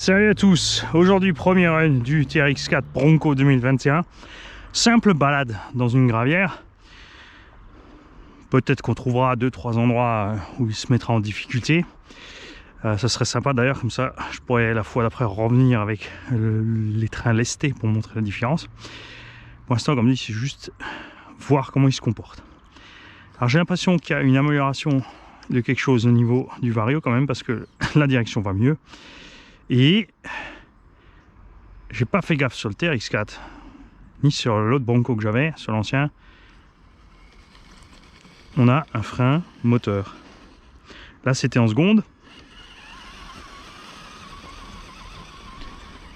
Salut à tous, aujourd'hui premier run du TRX4 Bronco 2021. Simple balade dans une gravière. Peut-être qu'on trouvera 2-3 endroits où il se mettra en difficulté. Ça serait sympa d'ailleurs, comme ça je pourrais la fois d'après revenir avec les trains lestés pour montrer la différence. Pour l'instant, comme dit, c'est juste voir comment il se comporte. Alors j'ai l'impression qu'il y a une amélioration de quelque chose au niveau du vario quand même, parce que la direction va mieux. Et j'ai pas fait gaffe sur le TRX4 ni sur l'autre Bronco que j'avais, sur l'ancien. On a un frein moteur. Là c'était en seconde.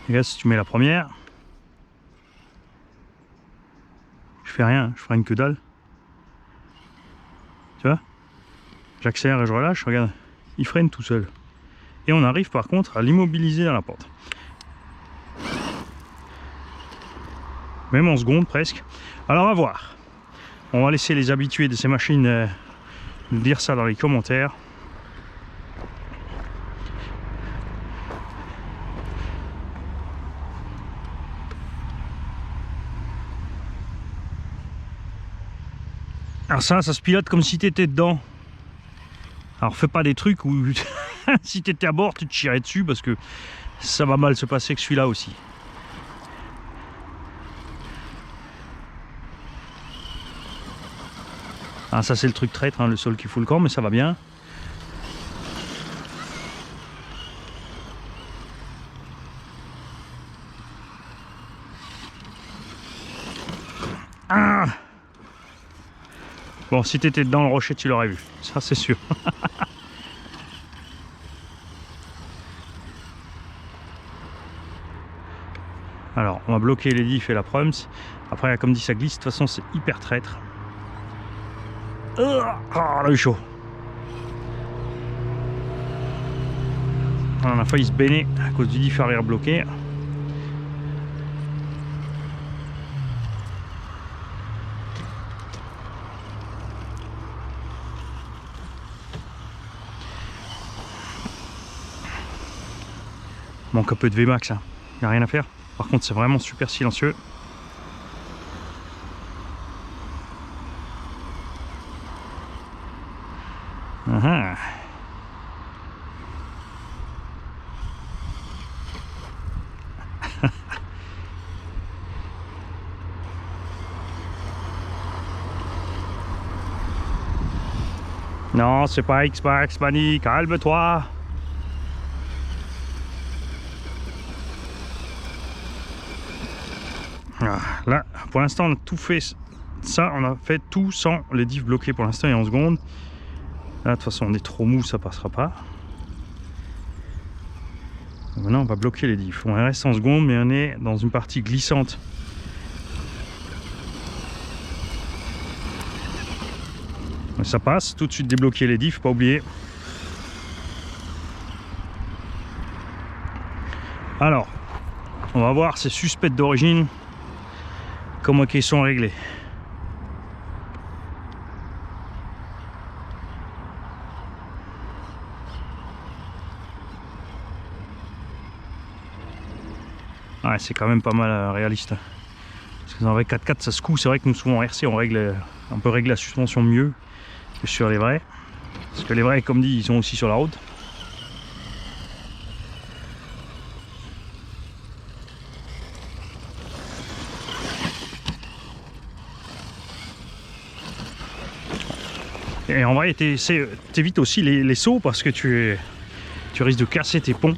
Regarde, si tu mets la première, je fais rien, je freine que dalle. Tu vois, j'accélère et je relâche, regarde, il freine tout seul. Et on arrive par contre à l'immobiliser dans la pente. Même en seconde presque. Alors on va voir. On va laisser les habitués de ces machines nous dire ça dans les commentaires. Alors ça se pilote comme si tu étais dedans. Alors fais pas des trucs où si tu étais à bord tu te tirais dessus, parce que ça va mal se passer que celui-là aussi. Ah, ça c'est le truc traître, hein, le sol qui fout le camp, mais ça va bien. Ah, bon, si tu étais dedans le rocher tu l'aurais vu, ça c'est sûr. Alors on va bloquer les diffs et la prums. Après comme dit ça glisse, de toute façon c'est hyper traître. Ah, là il est chaud. On a failli se baigner à cause du diff arrière bloqué. Manque un peu de VMAX, hein. Il n'y a rien à faire. Par contre c'est vraiment super silencieux. Aha. Non, c'est pas X-Max, Manny, calme-toi. Là, pour l'instant, on a tout fait ça, on a fait tout sans les diffs bloqués pour l'instant et en seconde. Là, de toute façon, on est trop mou, ça passera pas. Maintenant, on va bloquer les diffs. On reste en seconde, mais on est dans une partie glissante. Ça passe, tout de suite débloquer les diffs, pas oublier. Alors, on va voir ces suspects d'origine, comment ils sont réglés. Ouais, c'est quand même pas mal réaliste. Parce que dans les 4x4 ça se coud. C'est vrai que nous souvent en RC on peut régler la suspension mieux que sur les vrais. Parce que les vrais, comme dit, ils sont aussi sur la route. Et en vrai, t'évites aussi les sauts, parce que tu risques de casser tes ponts.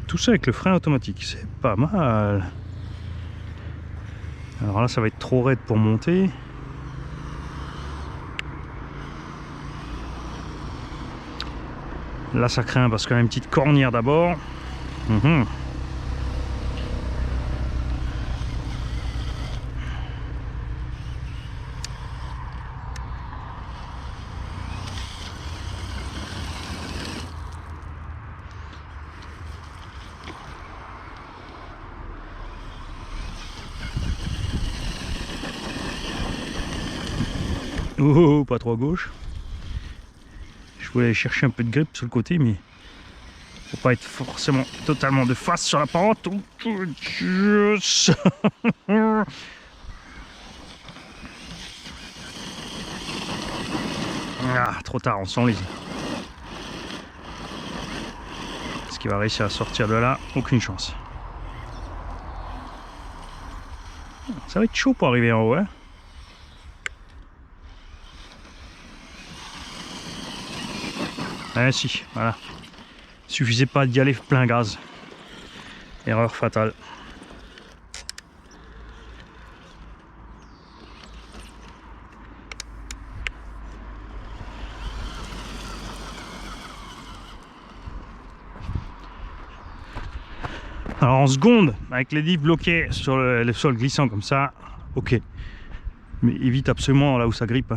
Tout ça avec le frein automatique, c'est pas mal. Alors là, ça va être trop raide pour monter. Là, ça craint parce qu'on a une petite cornière d'abord. Oh, pas trop à gauche. Je voulais aller chercher un peu de grippe sur le côté, mais faut pas être forcément totalement de face sur la pente. Oh, yes. Ah, trop tard, on s'enlise. Est-ce qu'il va réussir à sortir de là? Aucune chance. Ça va être chaud pour arriver en haut, hein. Ah si, voilà. Suffisait pas d'y aller plein gaz. Erreur fatale. Alors en seconde, avec les livres bloqués sur le sol glissant comme ça, ok. Mais évite absolument là où ça grippe.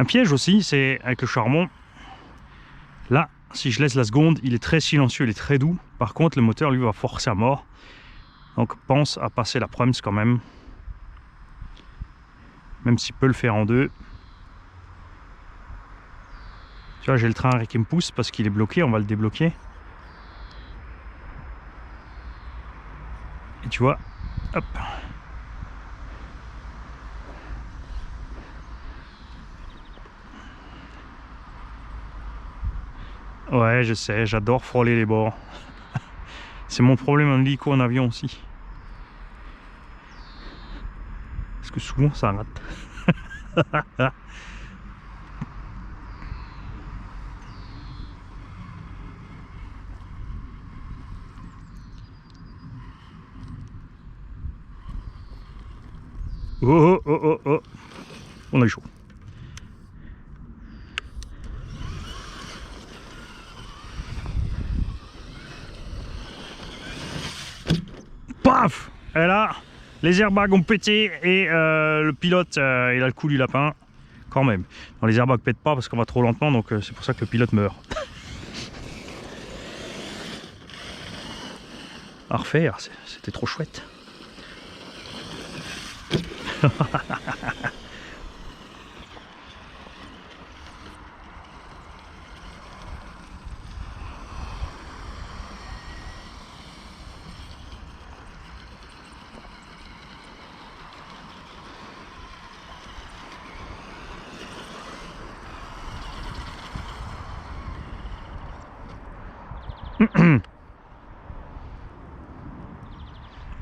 Un piège aussi, c'est avec le charbon. Là, si je laisse la seconde, il est très silencieux, il est très doux. Par contre, le moteur, lui, va forcer à mort. Donc pense à passer la Prums quand même. Même s'il peut le faire en deux. Tu vois, j'ai le train qui me pousse parce qu'il est bloqué, on va le débloquer. Et tu vois, hop. Ouais, je sais, j'adore frôler les bords. C'est mon problème en hélico, en avion aussi. Parce que souvent ça rate. Oh oh oh oh oh. On a eu chaud. Paf! Et là, les airbags ont pété et le pilote il a le coup du lapin. Quand même. Non, les airbags pètent pas parce qu'on va trop lentement, donc c'est pour ça que le pilote meurt. À refaire, c'était trop chouette.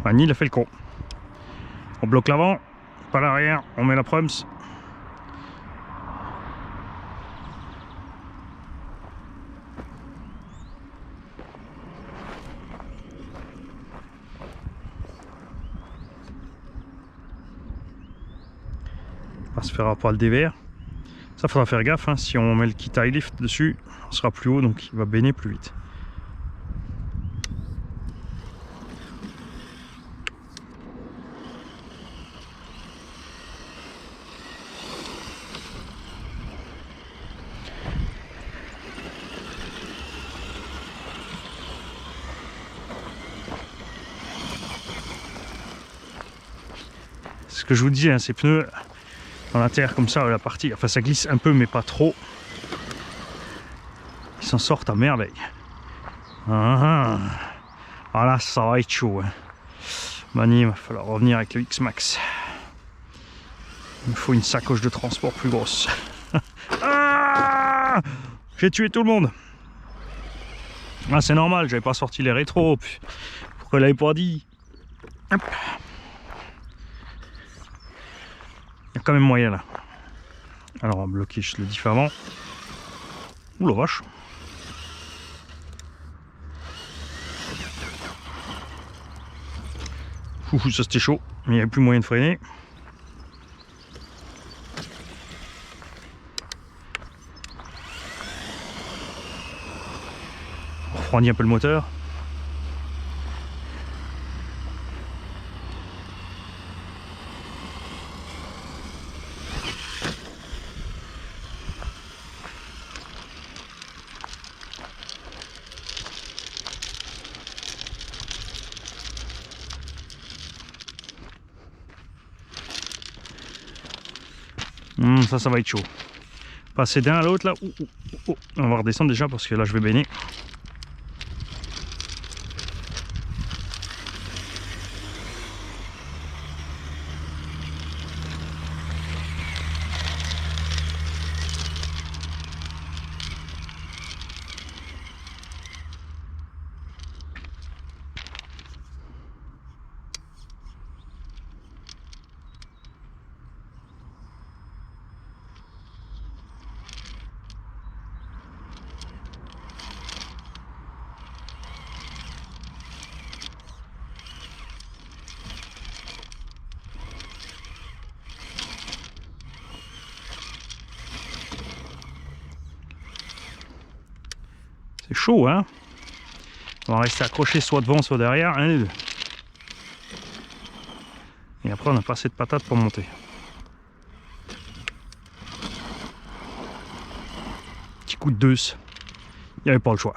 Annie, il a fait le con. On bloque l'avant, pas l'arrière, on met la Prums. On va se faire un poil des verres. Ça, faudra faire gaffe, hein. Si on met le kit high lift dessus, on sera plus haut, donc il va baigner plus vite. Ce que je vous dis, hein, ces pneus dans la terre comme ça, la partie, enfin ça glisse un peu mais pas trop. Ils s'en sortent à merveille. Voilà, ça va être chaud. Hein. Mani, il va falloir revenir avec le X-Max. Il me faut une sacoche de transport plus grosse. Ah, j'ai tué tout le monde. Ah, c'est normal, j'avais pas sorti les rétros. Pourquoi il l'avait pas dit? Hop. Il y a quand même moyen là. Alors on va bloquer juste le diff avant. Ouh la vache. Ouh, ça c'était chaud, mais il n'y avait plus moyen de freiner. On refroidit un peu le moteur. comme ça va être chaud. Passer d'un à l'autre là. On va redescendre déjà parce que là je vais baigner. C'est chaud, hein? On va rester accroché soit devant, soit derrière, un des deux. Et après, on n'a pas assez de patates pour monter. Petit coup de deux. Il n'y avait pas le choix.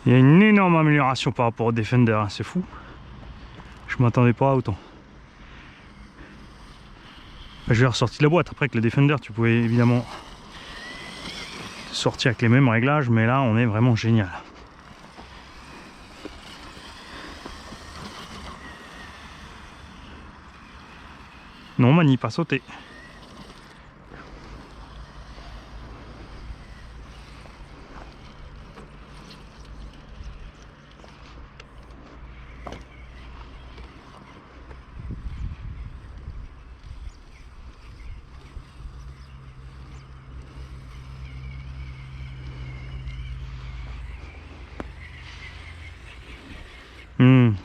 Il y a une énorme amélioration par rapport au Defender, hein, c'est fou. Je m'attendais pas à autant. Enfin, je l'ai ressorti de la boîte. Après, avec le Defender, tu pouvais évidemment sortir avec les mêmes réglages, mais là, on est vraiment génial. Non, Mani, pas sauté.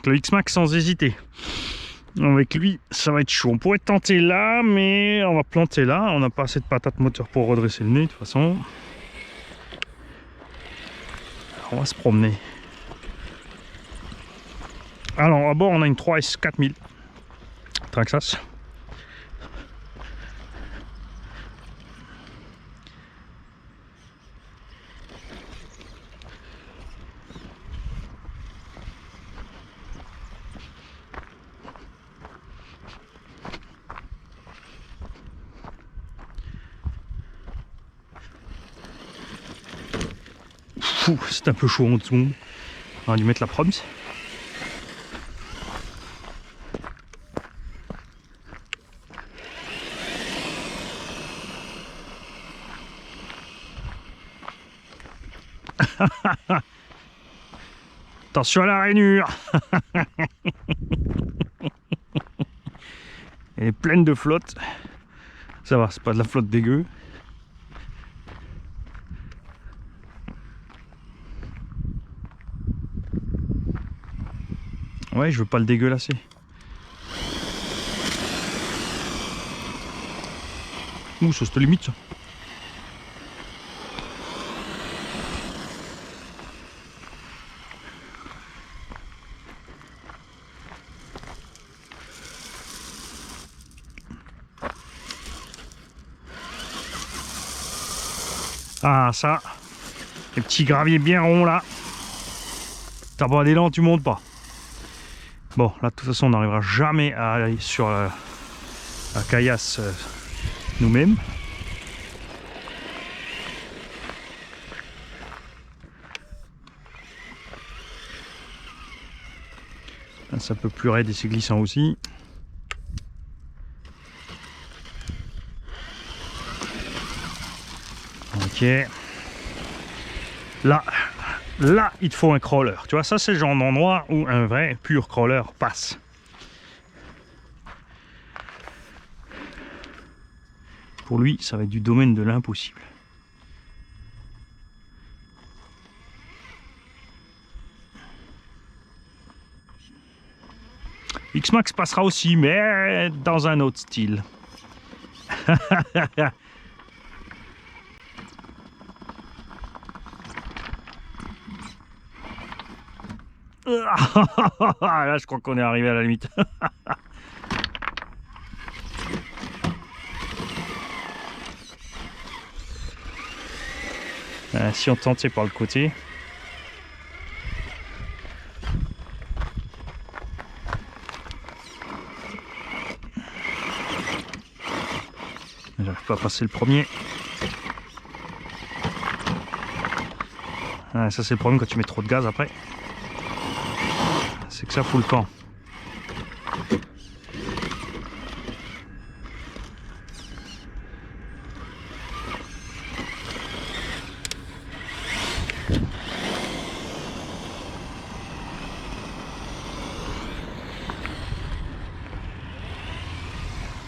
Le X-Max sans hésiter. Avec lui, ça va être chaud. On pourrait tenter là, mais on va planter là. On n'a pas assez de patates moteur pour redresser le nez de toute façon. Alors, on va se promener. Alors à bord, on a une 3S 4000 Traxxas. C'est un peu chaud en dessous. On va lui mettre la proms. Attention à la rainure. Elle est pleine de flotte. Ça va, c'est pas de la flotte dégueu. Ouais, je veux pas le dégueulasser. Ouh, ça c'est limite ça. Ah ça, les petits graviers bien ronds là. T'as pas d'élan, tu montes pas. Bon, là de toute façon on n'arrivera jamais à aller sur la caillasse nous-mêmes. Là, ça peut plus raide et c'est glissant aussi. Ok. Là, il te faut un crawler. Tu vois, ça c'est le genre d'endroit où un vrai pur crawler passe. Pour lui, ça va être du domaine de l'impossible. X-Max passera aussi, mais dans un autre style. Là, je crois qu'on est arrivé à la limite. Si on tentait par le côté. J'arrive pas à passer le premier. Ça c'est le problème quand tu mets trop de gaz après. C'est que ça fout le camp.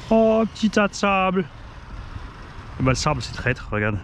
Oh, petit tas de sable. Et bah, le sable c'est traître, regarde.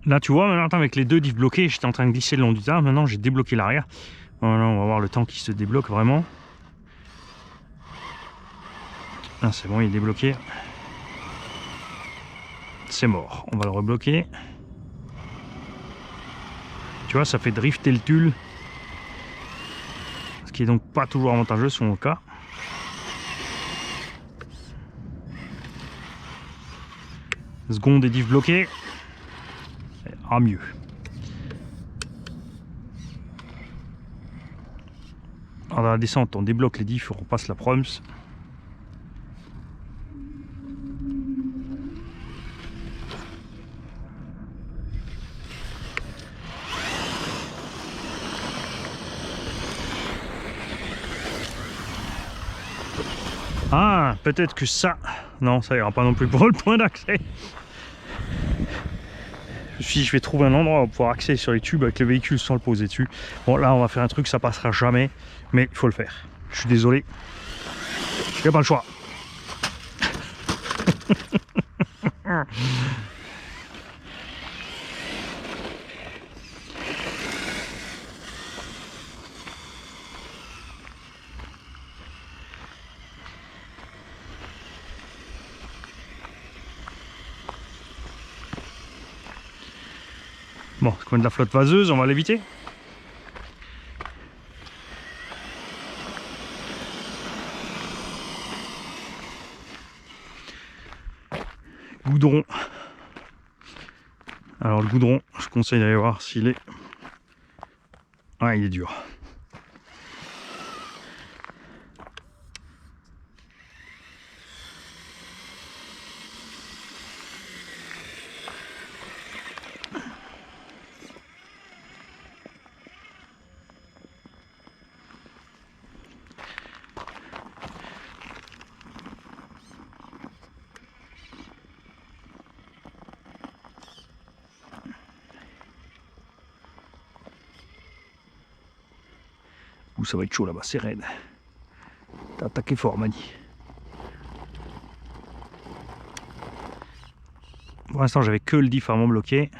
Là tu vois, maintenant avec les deux diffs bloqués, j'étais en train de glisser le long du tas. Maintenant j'ai débloqué l'arrière. Voilà, on va voir le temps qui se débloque vraiment. Ah, c'est bon, il est débloqué. C'est mort, on va le rebloquer. Tu vois, ça fait drifter le tulle. Ce qui est donc pas toujours avantageux sur mon cas. Seconde et diff bloqué. Ah, mieux. Alors, dans la descente, on débloque les diffs, on repasse la proms. Ah, peut-être que ça... Non, ça ira pas non plus pour le point d'accès. Je vais trouver un endroit où pouvoir accéder sur les tubes avec le véhicule sans le poser dessus. Bon, là, on va faire un truc, ça passera jamais, mais il faut le faire. Je suis désolé. Il n'y a pas le choix. Bon, c'est comme de la flotte vaseuse, on va l'éviter. Goudron. Alors le goudron, je conseille d'aller voir s'il est... Ah, il est dur. Ouh, ça va être chaud là-bas, c'est raide. T'as attaqué fort, Mani. Pour l'instant, j'avais que le diff à bloqué.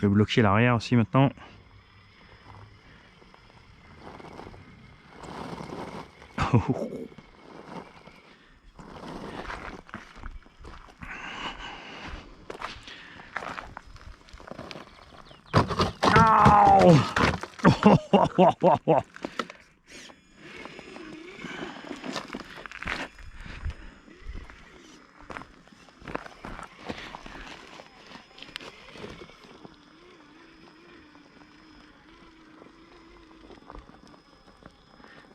Je vais bloquer l'arrière aussi maintenant.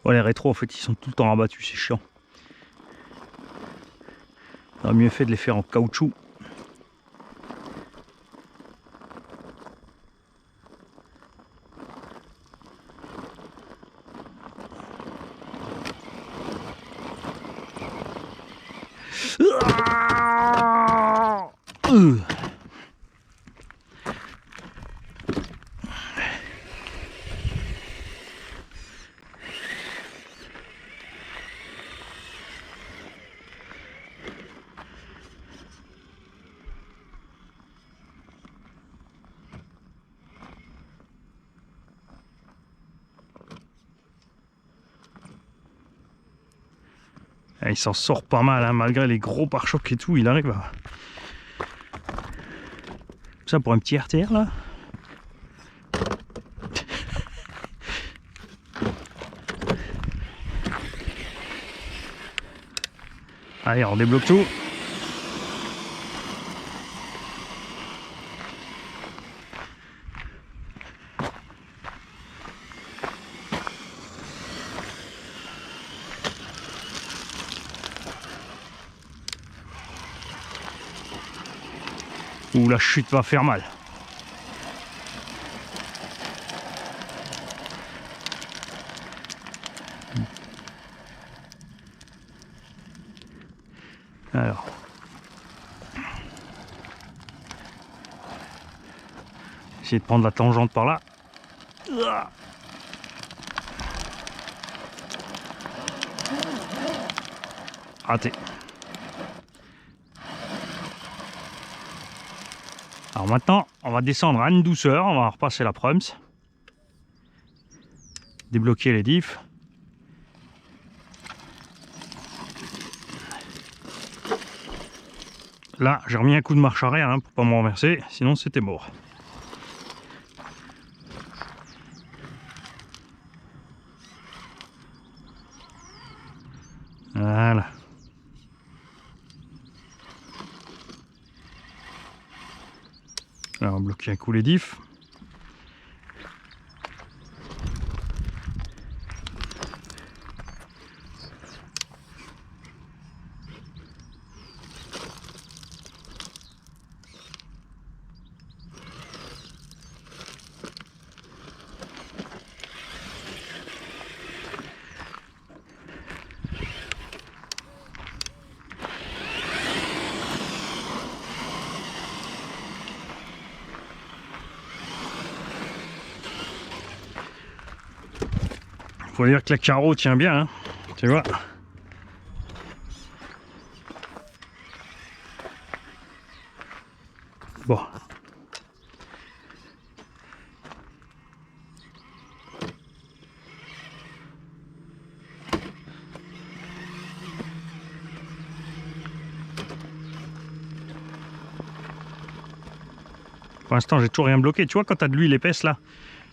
Oh, les rétros en fait ils sont tout le temps rabattus, c'est chiant. On aurait mieux fait de les faire en caoutchouc. Il s'en sort pas mal, hein, malgré les gros pare-chocs et tout, il arrive à... Ça pour un petit RTR là. Allez, on débloque tout. Ouh, la chute va faire mal. Alors. Essayer de prendre la tangente par là. Raté. Alors maintenant, on va descendre à une douceur, on va repasser la Prums. Débloquer les diffs. Là, j'ai remis un coup de marche arrière hein, pour pas me renverser, sinon c'était mort. Voilà. Là, on va bloquer un coup les diffs. Faut dire que la carreau tient bien, hein, tu vois. Bon. Pour l'instant, j'ai toujours rien bloqué. Tu vois, quand tu as de l'huile épaisse là,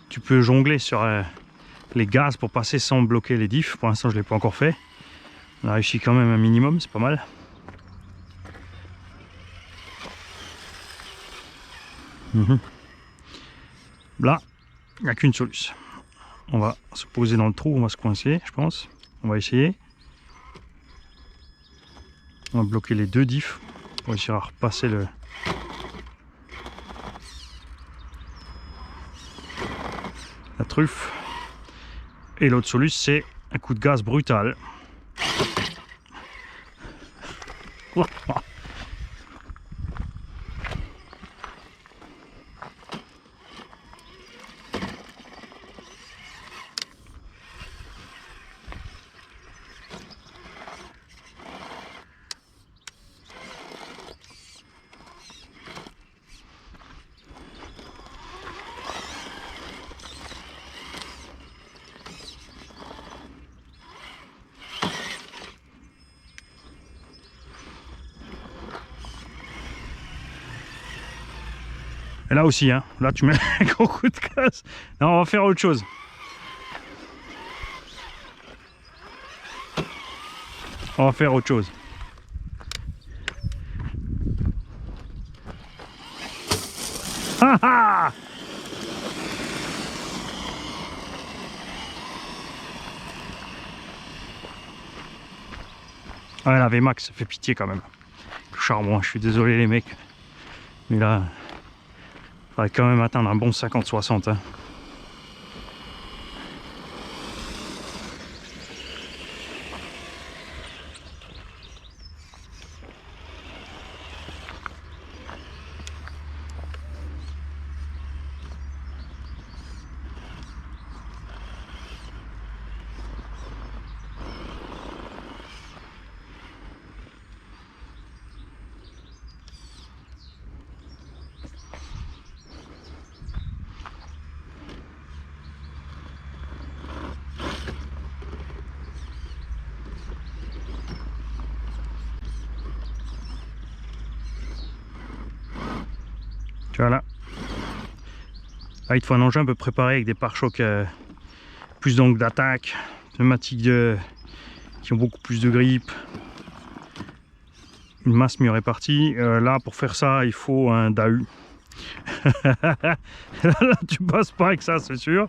tu peux jongler sur les gaz pour passer sans bloquer les diffs. Pour l'instant, je ne l'ai pas encore fait. On a réussi quand même un minimum, c'est pas mal. Là, il n'y a qu'une solution. On va se poser dans le trou, on va se coincer, je pense. On va essayer. On va bloquer les deux diffs pour essayer à repasser la truffe. Et l'autre solution, c'est un coup de gaz brutal. Et là aussi, hein, là tu mets un gros coup de casse. Non, on va faire autre chose. On va faire autre chose. Ah ah! Ouais, la VMAX, ça fait pitié quand même. Le charbon, je suis désolé les mecs. Mais là, il faudrait quand même atteindre un bon 50-60. Hein. Tu vois là. Là, il te faut un engin un peu préparé avec des pare-chocs plus d'angle d'attaque, pneumatiques qui ont beaucoup plus de grip, une masse mieux répartie. Là, pour faire ça, il faut un DAU. Là, tu passes pas avec ça, c'est sûr.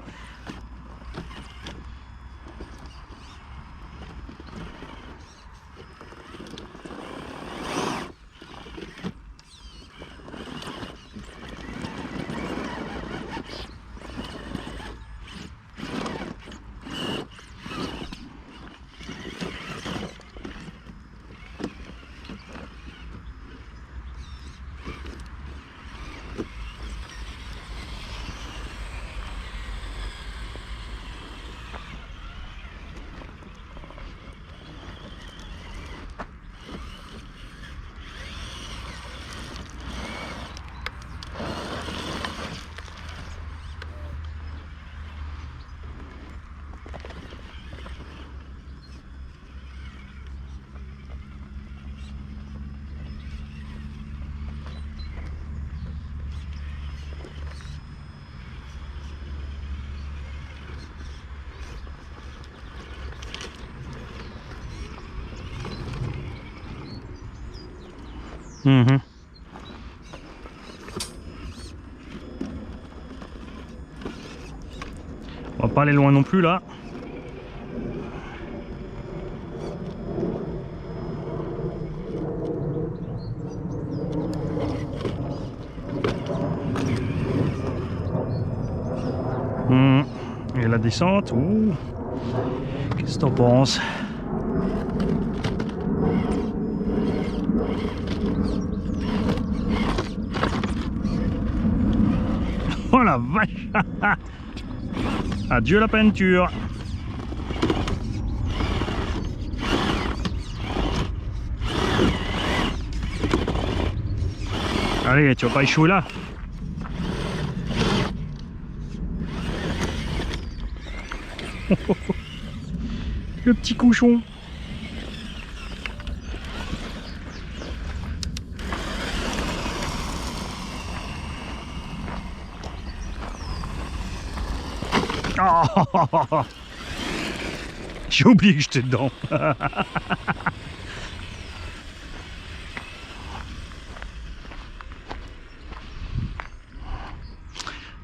Mmh. On va pas aller loin non plus là. Et la descente, ouh, qu'est-ce que t'en penses? Oh la vache! Adieu la peinture! Allez, tu vas pas échouer là? Le petit cochon! Oh, j'ai oublié que j'étais dedans.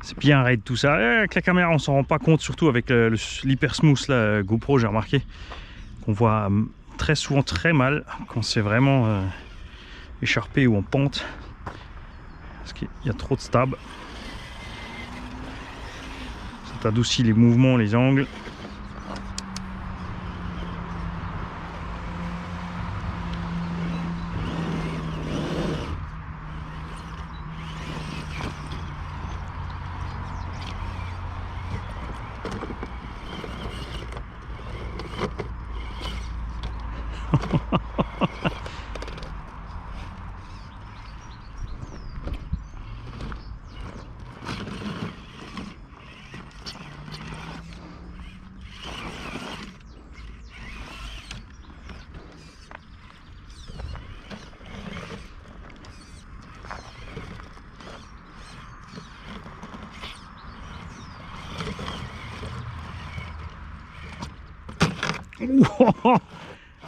C'est bien raid tout ça. Avec la caméra, on s'en rend pas compte, surtout avec l'hyper smooth là, GoPro, j'ai remarqué qu'on voit très souvent très mal quand c'est vraiment écharpé ou en pente, parce qu'il y a trop de stab. Ça adoucit les mouvements, les angles.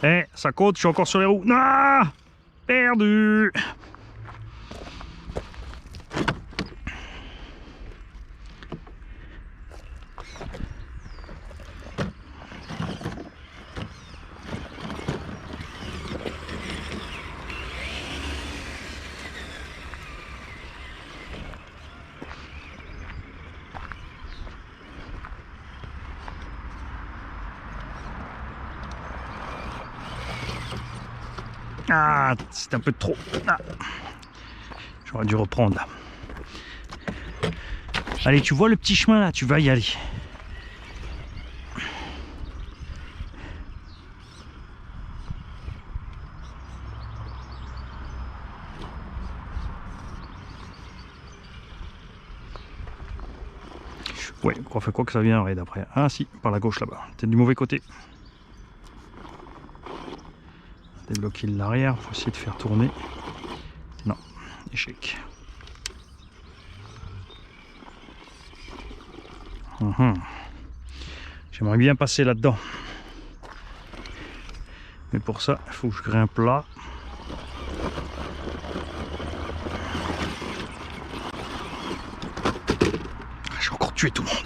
Eh, ça compte, je suis encore sur les roues. Non, perdu. Ah, c'est un peu trop. Ah. J'aurais dû reprendre là. Allez, tu vois le petit chemin là, tu vas y aller. Ouais, on fait quoi que ça viendrait d'après. Ah si, par la gauche là-bas. Peut-être du mauvais côté. Débloquer l'arrière, faut essayer de faire tourner. Non, échec. J'aimerais bien passer là-dedans. Mais pour ça, il faut que je grimpe là. J'ai encore tué tout le monde.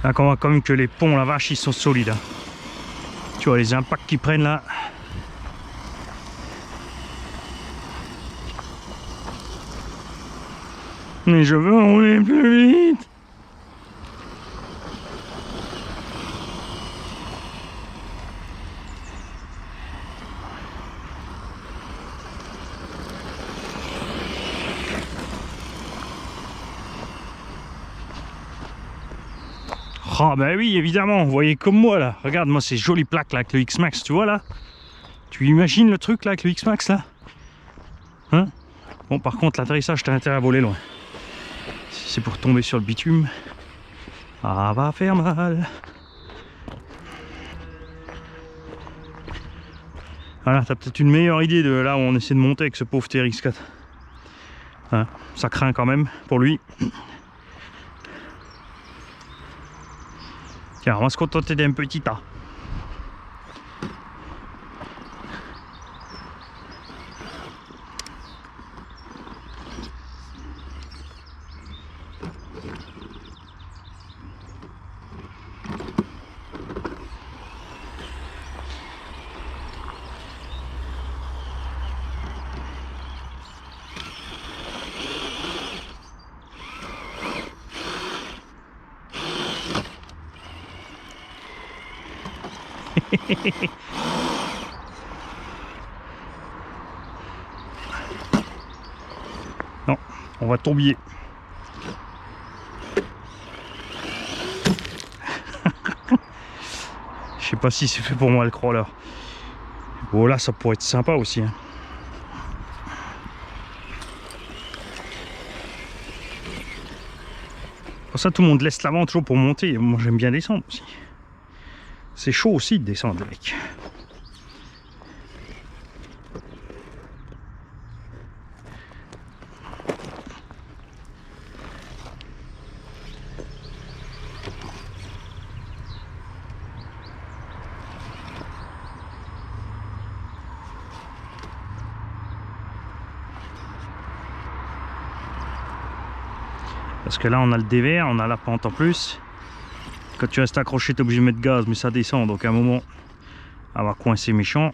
Là, on voit quand même que les ponts, la vache, ils sont solides. Hein. Tu vois les impacts qu'ils prennent là. Mais je veux rouler plus vite. Ah bah oui, évidemment, vous voyez comme moi là. Regarde moi ces jolies plaques là avec le X-Max, tu vois là. Tu imagines le truc là avec le X-Max là, hein? Bon par contre l'atterrissage t'as intérêt à voler loin. Si c'est pour tomber sur le bitume, ça va faire mal. Voilà, t'as peut-être une meilleure idée de là où on essaie de monter avec ce pauvre TRX4. Hein, ça craint quand même pour lui. Tiens, on va se contenter d'un petit tas. Non, on va tourbiller. Je sais pas si c'est fait pour moi le crawler. Bon là ça pourrait être sympa aussi. Hein. Pour ça tout le monde laisse l'avant toujours pour monter. Moi j'aime bien descendre aussi. C'est chaud aussi de descendre avec. Parce que là on a le dévers, on a la pente en plus. Quand tu restes accroché, tu es obligé de mettre gaz, mais ça descend. Donc à un moment, on va coincer méchant.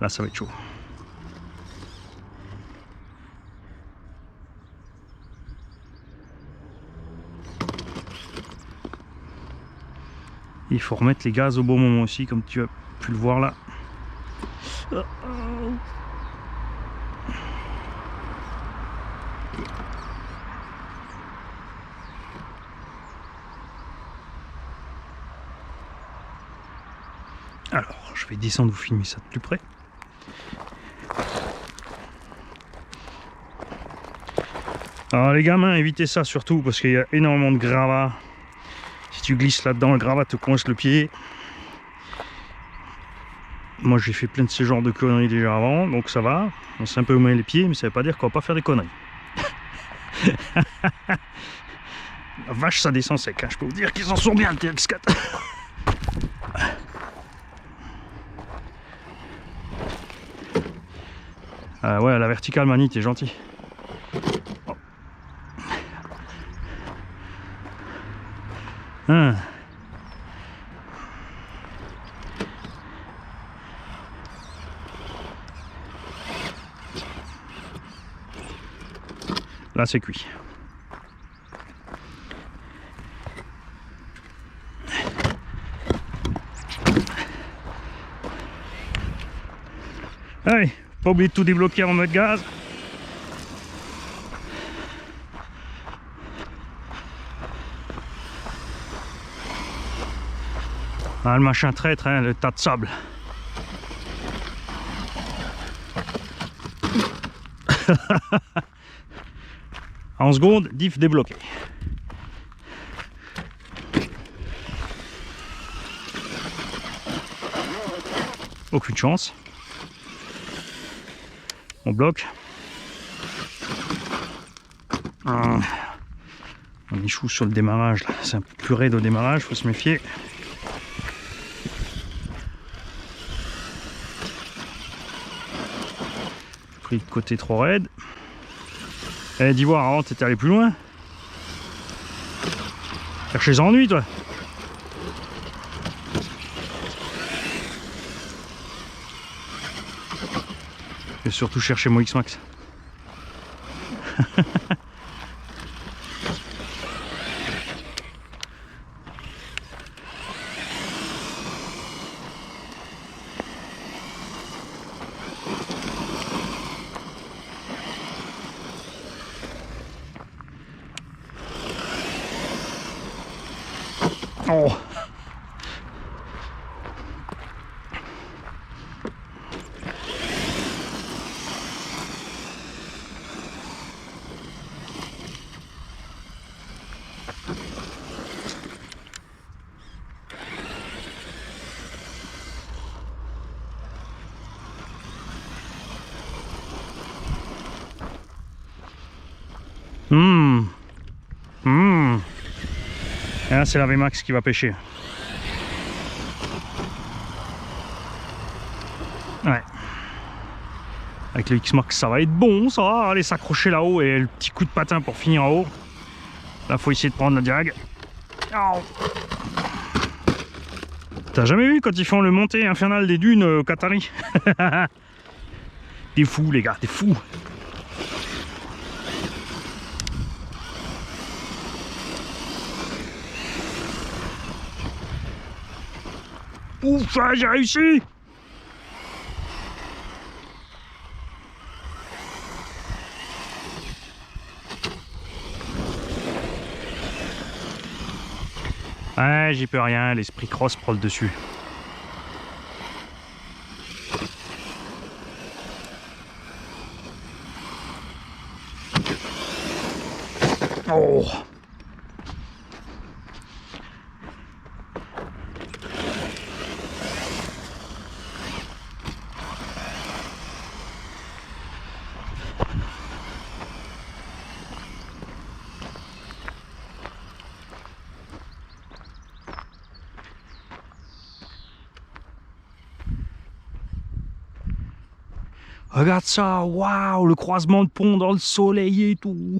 Là, ça va être chaud. Il faut remettre les gaz au bon moment aussi, comme tu as pu le voir là. Alors, je vais descendre vous filmer ça de plus près. Alors les gamins, évitez ça surtout parce qu'il y a énormément de gravats. Si tu glisses là-dedans, le gravat te coince le pied. Moi j'ai fait plein de ce genre de conneries déjà avant, donc ça va. On s'est un peu mouillé les pieds, mais ça veut pas dire qu'on va pas faire des conneries. La vache, ça descend sec, hein. Je peux vous dire qu'ils en sont bien le TX4. Ouais, la verticale, Mani, t'es gentil. Oh. Hein. Là, c'est cuit. Allez, pas oublier de tout débloquer en mode gaz. Ah, le machin traître, hein, le tas de sable. En seconde, diff débloqué. Aucune chance. On bloque. On échoue sur le démarrage. C'est un peu plus raide au démarrage, faut se méfier. Pris le côté trop raide. Eh, d'Ivoire, avant t'étais allé plus loin. Chercher les ennuis, toi. Et surtout chercher mon X-Max. Oh. Et là, c'est la VMAX qui va pêcher. Ouais. Avec le X-Max, ça va être bon, ça va aller s'accrocher là-haut et le petit coup de patin pour finir en haut. Là, faut essayer de prendre la diag. Oh. T'as jamais vu quand ils font le montée infernale des dunes au Qatari? T'es fou, les gars, t'es fou. Ouf, j'ai réussi! Ouais, j'y peux rien, l'esprit cross prend le dessus. Oh! Regarde ça, waouh, le croisement de pont dans le soleil et tout.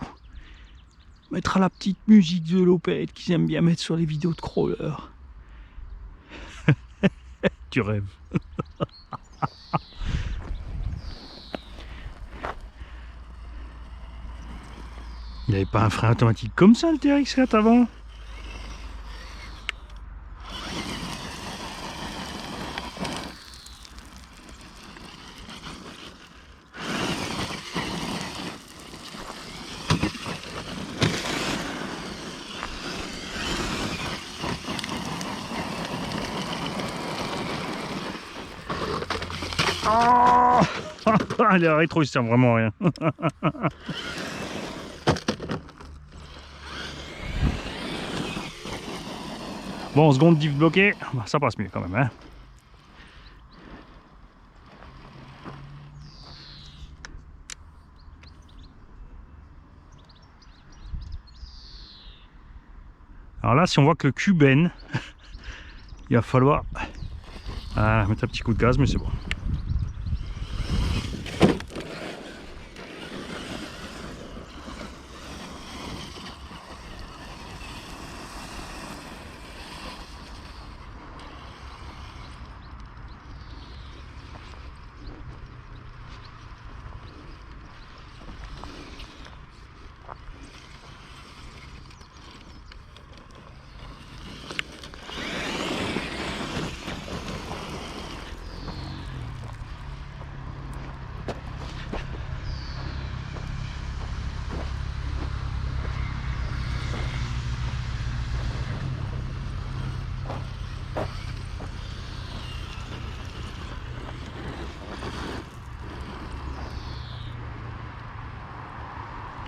Mettre la petite musique de l'opette qu'ils aiment bien mettre sur les vidéos de crawler. Tu rêves. Il n'y avait pas un frein automatique comme ça le TRX4 avant? Oh. Le rétro il sert vraiment à rien. Bon, seconde diff bloquée, bah, ça passe mieux quand même. Hein. Alors là, si on voit que le cul baigne, il va falloir mettre un petit coup de gaz, mais c'est bon.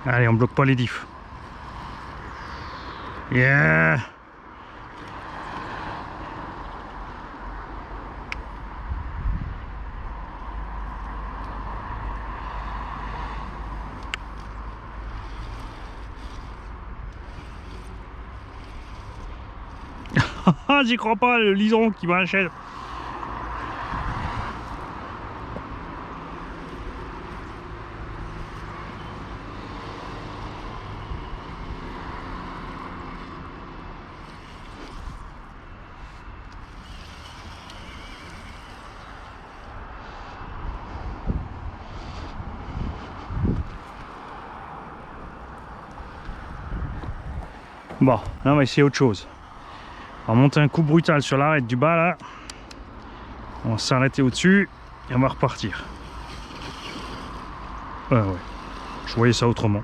Allez, on bloque pas les diffs. Yeah! J'y crois pas, le liseron qui m'achète. Bon, là on va essayer autre chose. On va monter un coup brutal sur l'arête du bas là. On va s'arrêter au-dessus et on va repartir. Ouais. Je voyais ça autrement.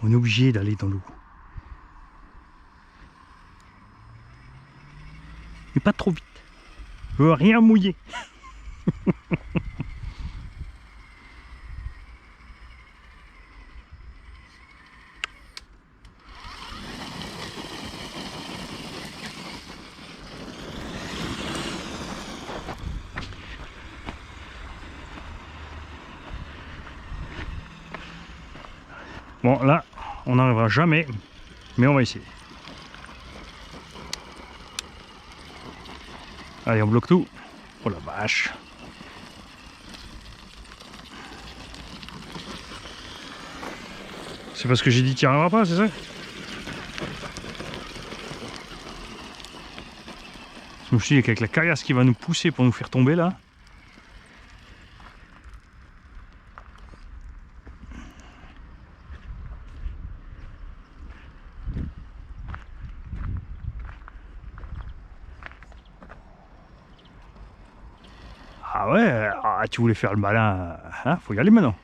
On est obligé d'aller dans l'eau. Mais pas trop vite. Je veux rien mouiller. Bon là, on n'arrivera jamais, mais on va essayer. Allez, on bloque tout. Oh la vache. C'est parce que j'ai dit qu'il n'y arrivera pas, c'est ça? Je me suis dit qu'avec la caillasse qui va nous pousser pour nous faire tomber là. Ah ouais, tu voulais faire le malin, hein, faut y aller maintenant.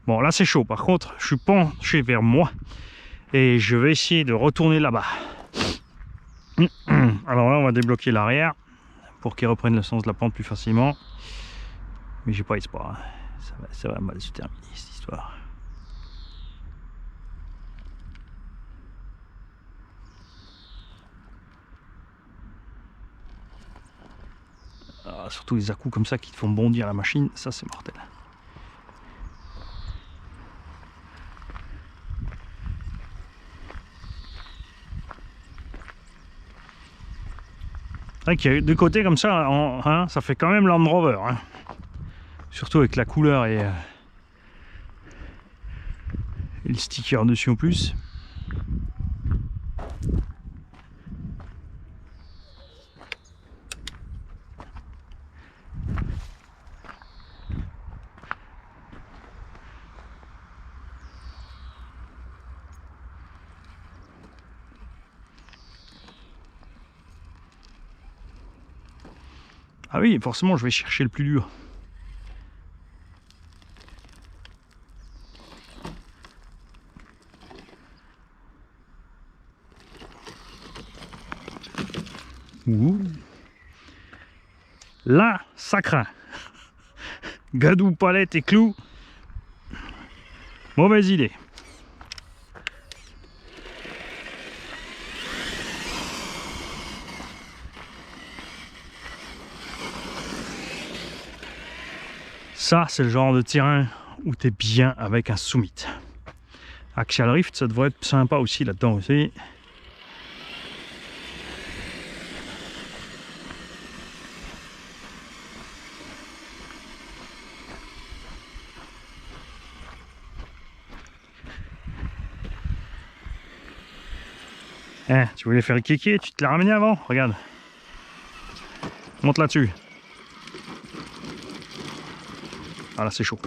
Bon là c'est chaud, par contre je suis penché vers moi et je vais essayer de retourner là-bas. Alors là on va débloquer l'arrière pour qu'il reprenne le sens de la pente plus facilement. Mais j'ai pas espoir, hein. Ça va mal se terminer cette histoire. Ah, surtout les à-coups comme ça qui te font bondir la machine, ça c'est mortel. vrai qu'il y a deux côtés comme ça, hein, ça fait quand même Land Rover. Hein. Surtout avec la couleur et le sticker dessus en plus. Ah oui, forcément, je vais chercher le plus dur. Ouh. Là, ça craint. Gadou, palette et clous. Mauvaise idée. Ça, c'est le genre de terrain où tu es bien avec un Summit. Axial Rift, ça devrait être sympa aussi là-dedans aussi. Hein, tu voulais faire le kéké, tu te l'as ramené avant? Regarde. Monte là-dessus. Ah là, c'est chaud.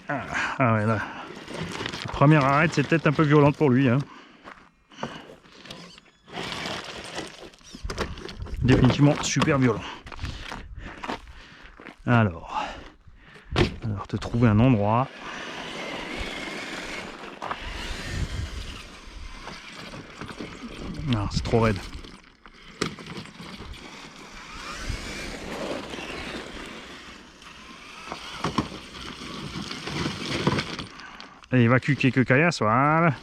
Ah ouais, là. La première arrête, c'est peut-être un peu violente pour lui. Hein. Définitivement super violent. Alors, te trouver un endroit. Non, c'est trop raide. Allez, évacue quelques caillasses, voilà.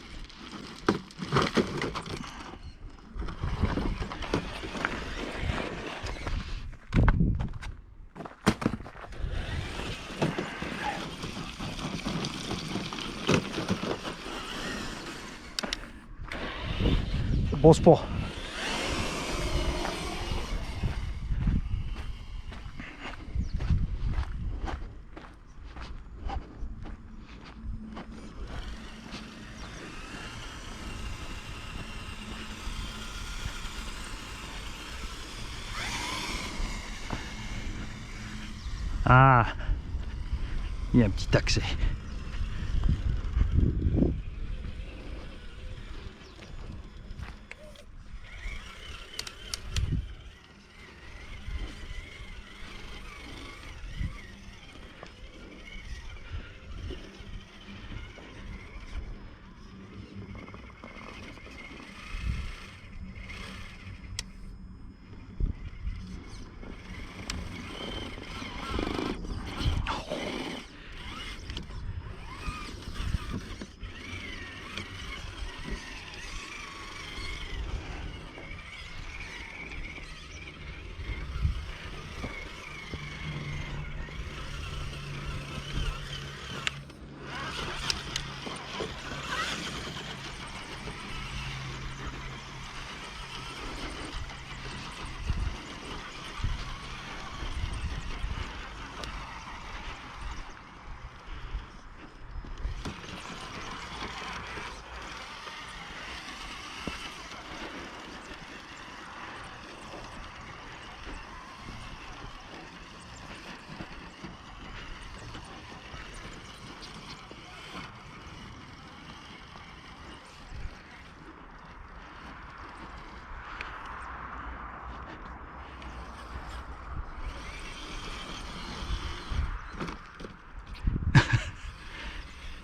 Bon sport. Ah, il y a un petit accès.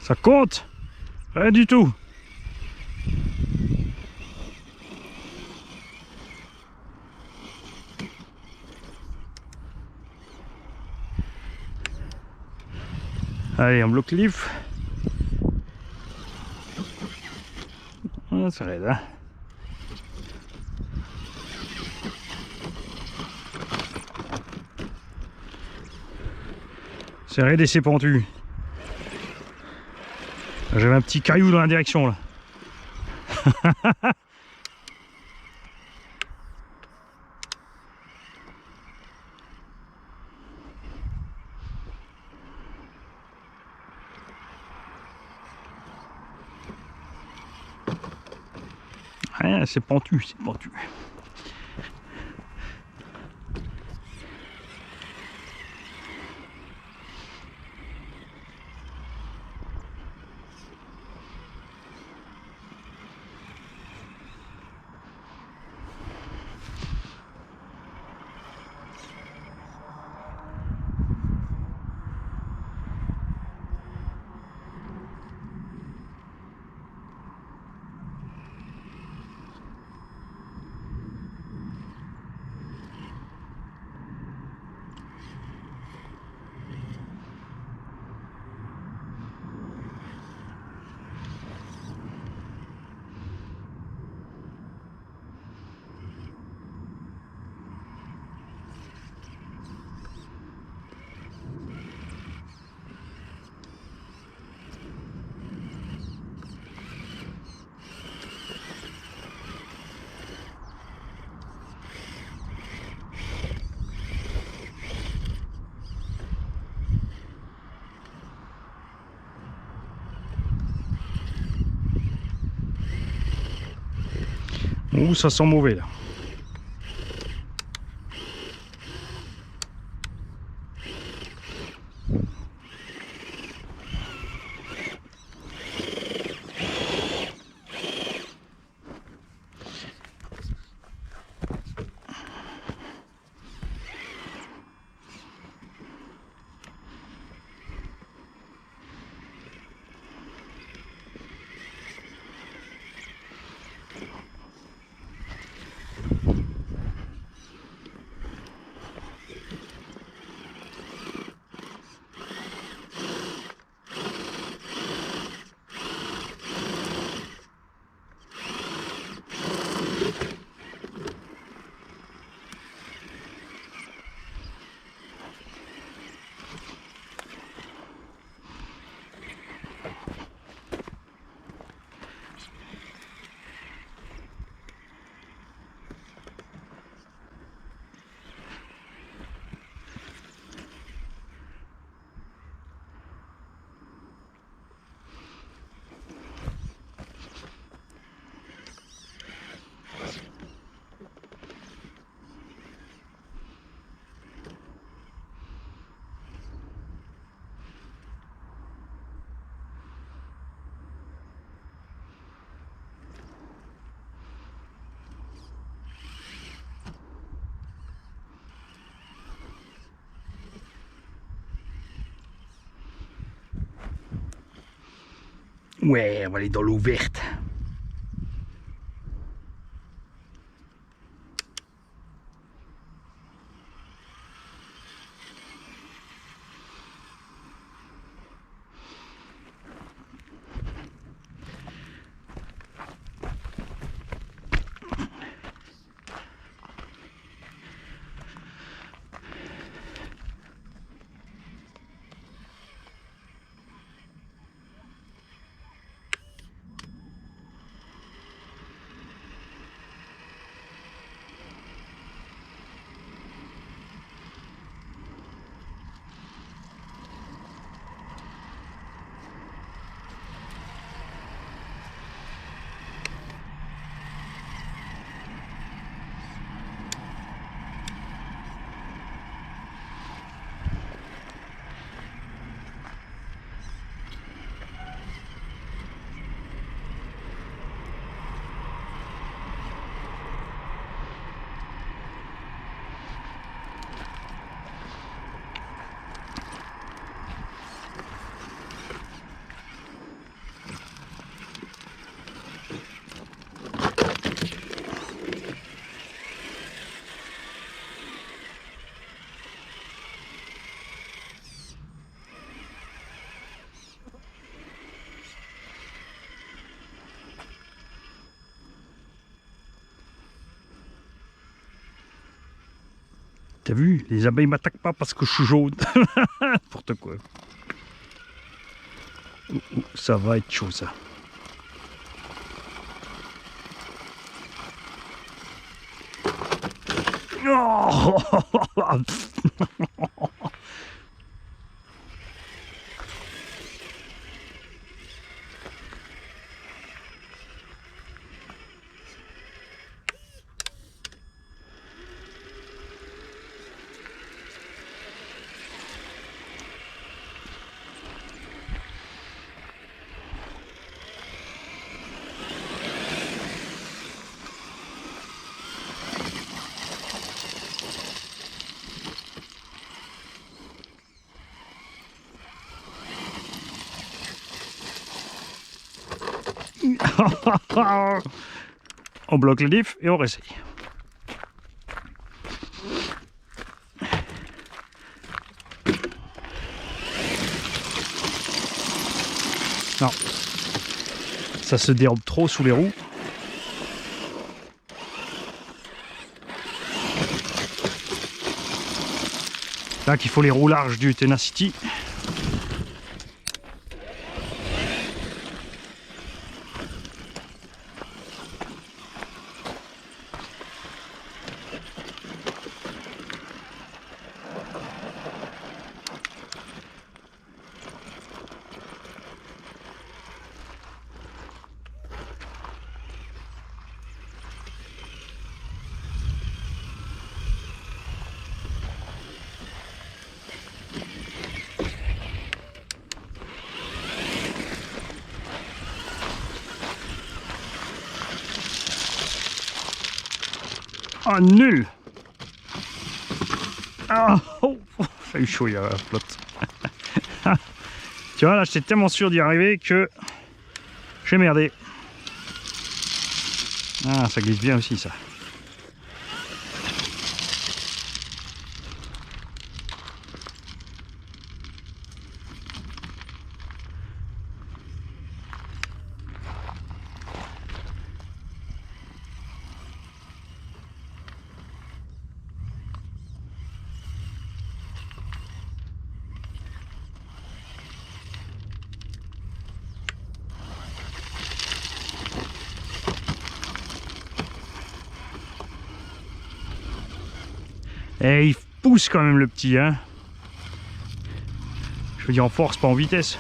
Ça compte? Rien du tout. Allez, on bloque leaf. Ça aide, hein. C'est raide et c'est pentu. J'avais un petit caillou dans la direction là. Ouais, c'est pentu, c'est pentu. Ouh, ça sent mauvais là. Ouais, on va aller dans l'eau verte. T'as vu, les abeilles m'attaquent pas parce que je suis jaune. N'importe quoi. Ça va être chaud ça. On bloque le diff et on réessaye. Non, ça se dérobe trop sous les roues. Là qu'il faut les roues larges du Tenacity. Ah, nul! Ah, oh, ça a eu chaud, il y a la flotte. Tu vois, là, j'étais tellement sûr d'y arriver que j'ai merdé. Ah, ça glisse bien aussi, ça. Et il pousse quand même le petit, hein. Je veux dire en force, pas en vitesse.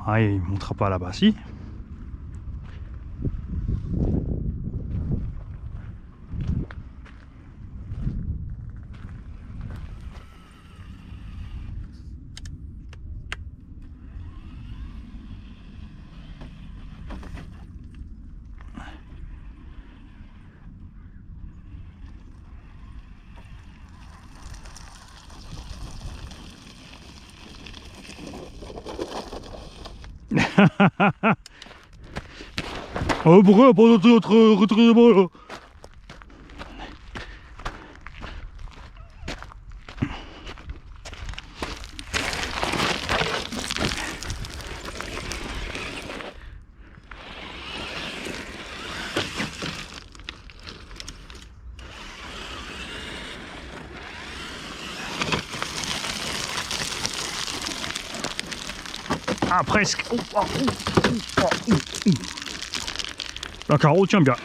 Ah, il ne montera pas là-bas, si. Oh, pourquoi pas notre retraînement là? Ah, presque. La carreau tient bien.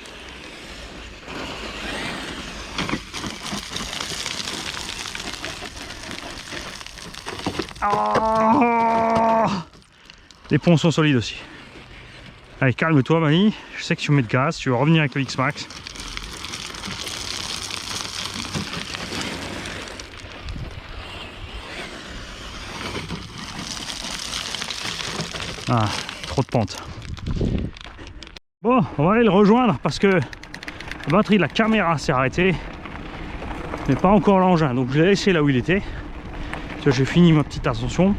Ah, les ponts sont solides aussi. Allez, calme-toi, Mani. Je sais que tu mets de gaz, tu veux revenir avec le X-Max. Ah, trop de pente. Bon, on va aller le rejoindre parce que la batterie de la caméra s'est arrêtée, mais pas encore l'engin. Donc je l'ai laissé là où il était. J'ai fini ma petite ascension.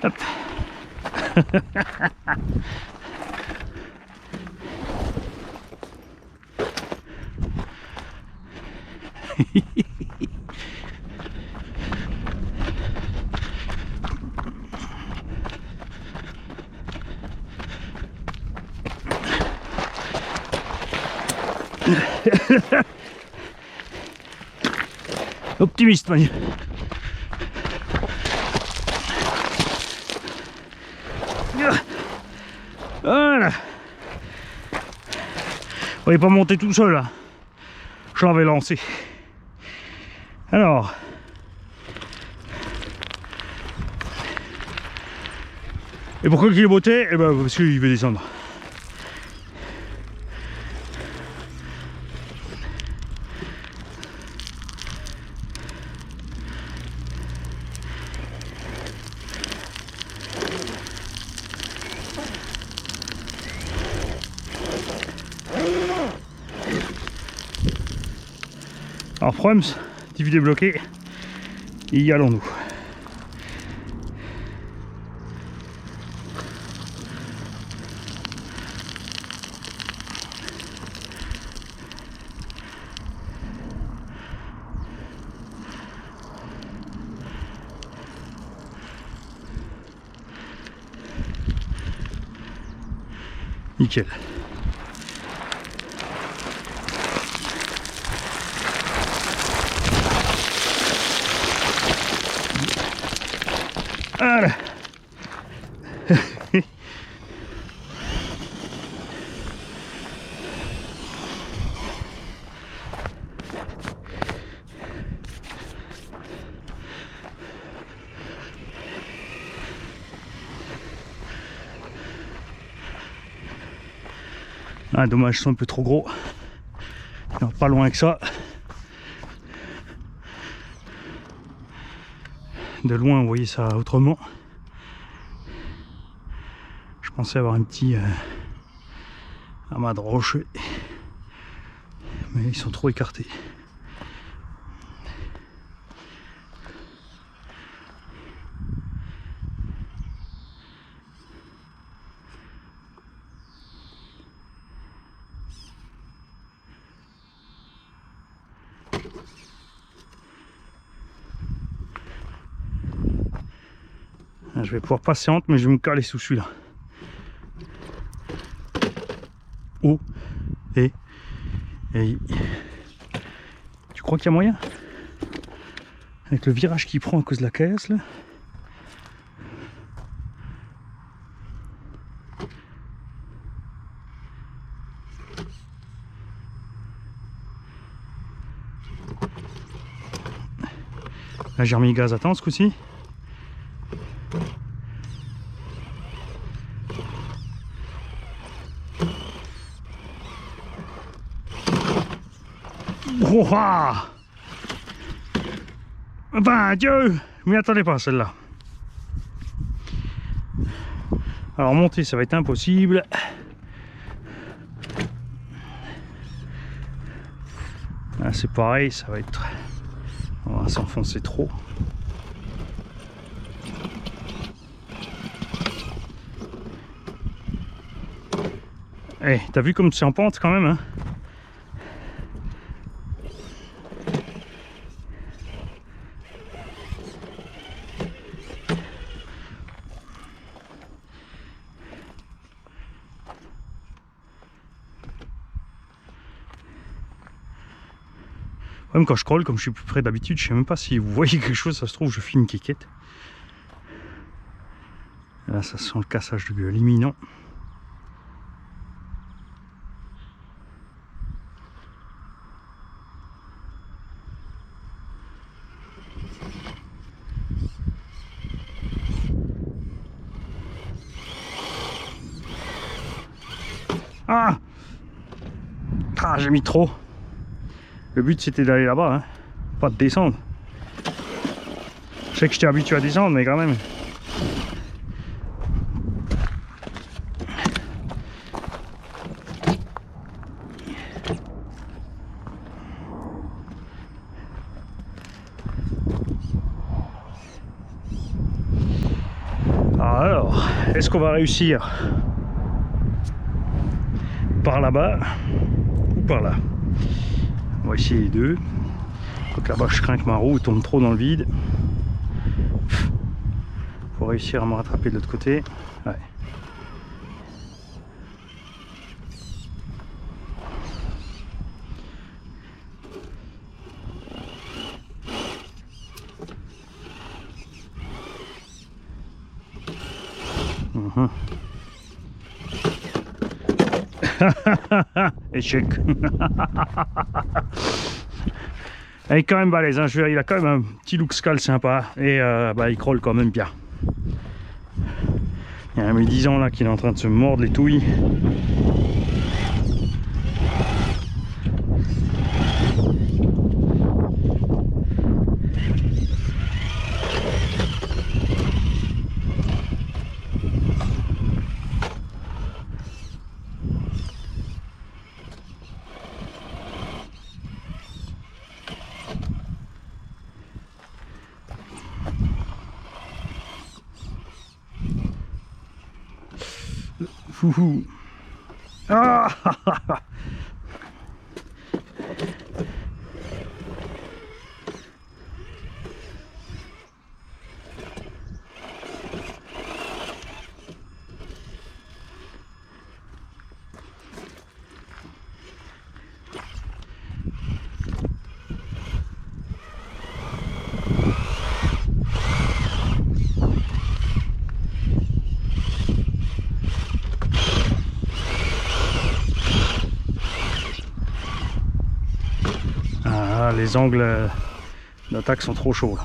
Hop. Optimiste, Manu. Voilà. On n'est pas monté tout seul là. Je l'avais lancé. Alors. Et pourquoi qu'il est monté? Eh ben parce qu'il veut descendre. Alors Proms, TV débloqué, y allons-nous. Nickel. Voilà. Ah, dommage, ils sont un peu trop gros. Alors, pas loin que ça. De loin, vous voyez ça autrement. Je pensais avoir un petit amas de rochers, mais ils sont trop écartés. Je vais pouvoir passer entre, mais je vais me caler sous celui-là. Oh, et tu crois qu'il y a moyen? Avec le virage qu'il prend à cause de la caisse là. Là j'ai remis le gaz à temps ce coup-ci. Oh, ah, ben Dieu, je m'y attendais pas celle-là. Alors monter ça va être impossible. Là c'est pareil, ça va être... On va s'enfoncer trop. Eh, t'as vu comme c'est en pente quand même, hein? Même quand je scroll, comme je suis plus près d'habitude, je sais même pas si vous voyez quelque chose, ça se trouve je filme une quiquette. Là ça sent le cassage de gueule imminent. Ah, ah j'ai mis trop. Le but c'était d'aller là-bas, hein. Pas de descendre. Je sais que j'étais habitué à descendre, mais quand même. Alors, est-ce qu'on va réussir par là-bas ou par là? On va essayer les deux. Donc là-bas, je crains que ma roue tombe trop dans le vide. Faut réussir à me rattraper de l'autre côté. Ouais. Échec. Elle est quand même balèze, hein. Il a quand même un petit look scale sympa et il crawl quand même bien. Il y a un 10 ans là qu'il est en train de se mordre les touilles. Fouhou. Ah. Les angles d'attaque sont trop chauds là.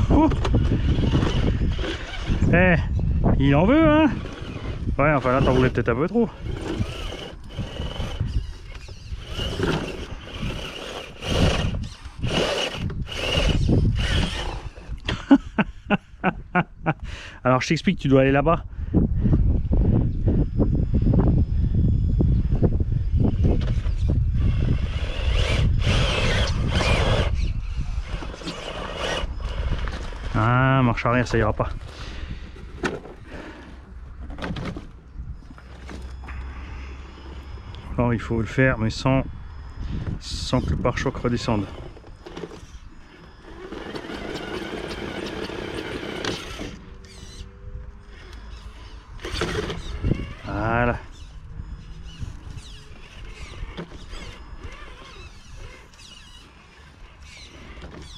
Oh, eh, il en veut, hein? Ouais, enfin là t'en voulais peut-être un peu trop. Alors je t'explique, tu dois aller là-bas. Ah, marche arrière, ça ira pas. Alors il faut le faire, mais sans que le pare-choc redescende. Voilà.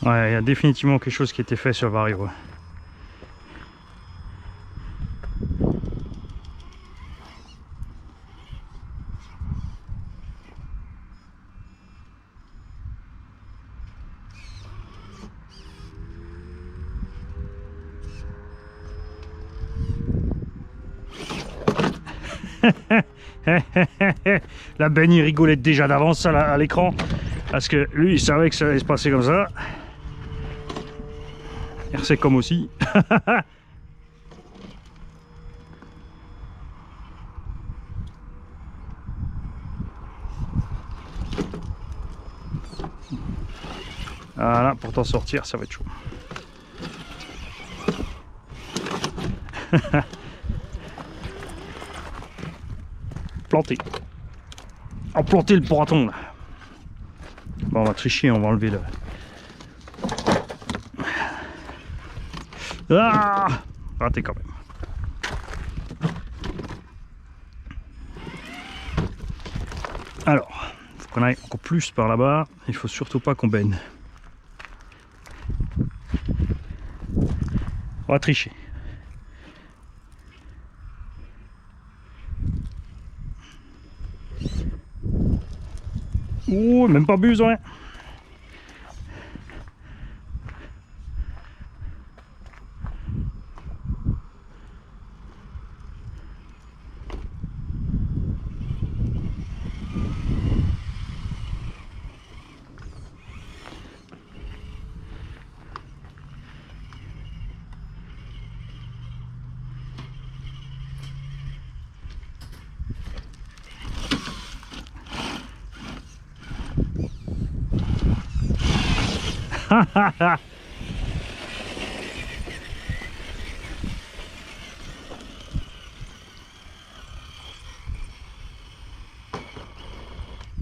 Ouais, il y a définitivement quelque chose qui a été fait sur Vario. La Ben il rigolait déjà d'avance à l'écran parce que lui il savait que ça allait se passer comme ça. RC comme aussi. Voilà, pour t'en sortir ça va être chaud. Planté. Oh, planté le poraton là. Bon, on va tricher, on va enlever le... Ah, raté quand même. Alors, il faut qu'on aille encore plus par là-bas. Il faut surtout pas qu'on baigne. On va tricher. Oh, même pas besoin.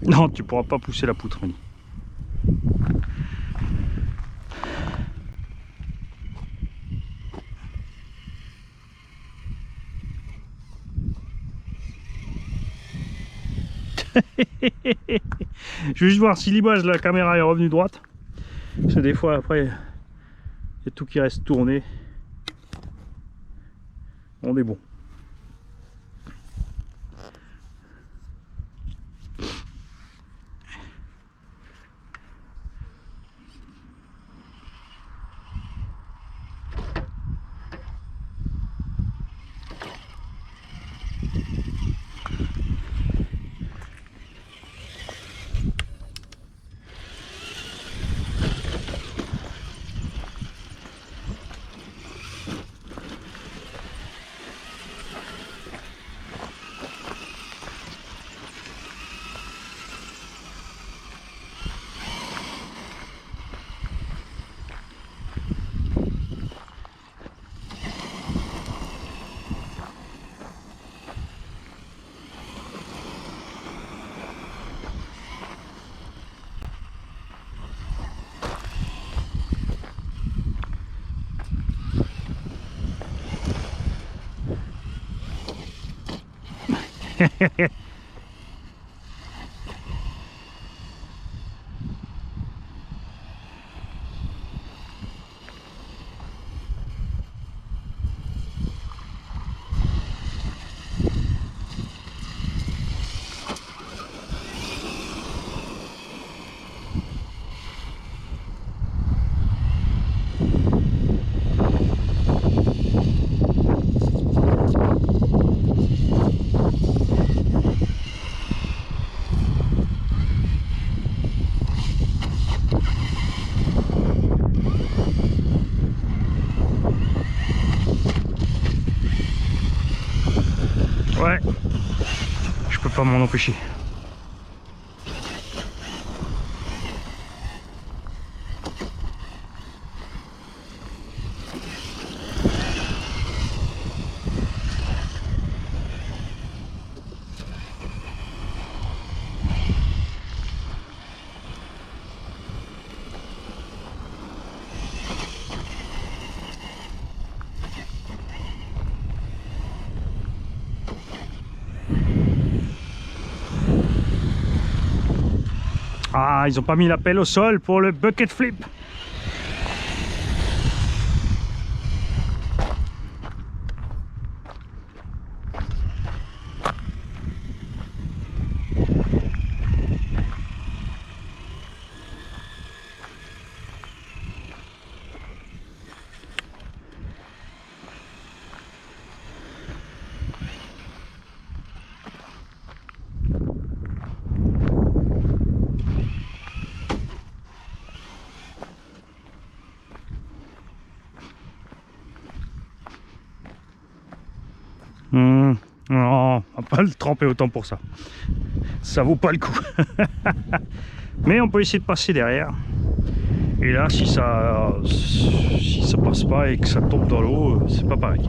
Non, tu pourras pas pousser la poutre, Mani. Je vais juste voir si l'image de la caméra est revenue droite. Parce que des fois après, il y a tout qui reste tourné. On est bon. Ouais, je peux pas m'en empêcher. Ah, ils ont pas mis la pelle au sol pour le bucket flip. Non, on va pas le tremper autant pour ça. Ça vaut pas le coup. Mais on peut essayer de passer derrière. Et là, si ça passe pas et que ça tombe dans l'eau, c'est pas pareil.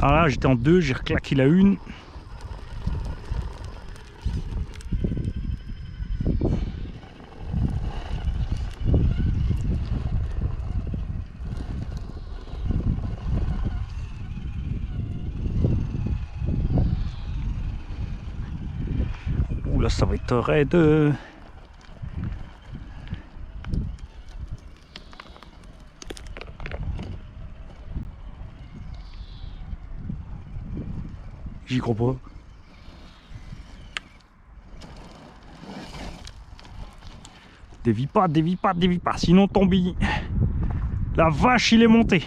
Alors là, j'étais en deux, j'ai reclaqué la une. Ouh là, ça va être raide. J'y crois pas. Dévie pas, dévie pas, dévie pas, sinon tombe. La vache, il est monté.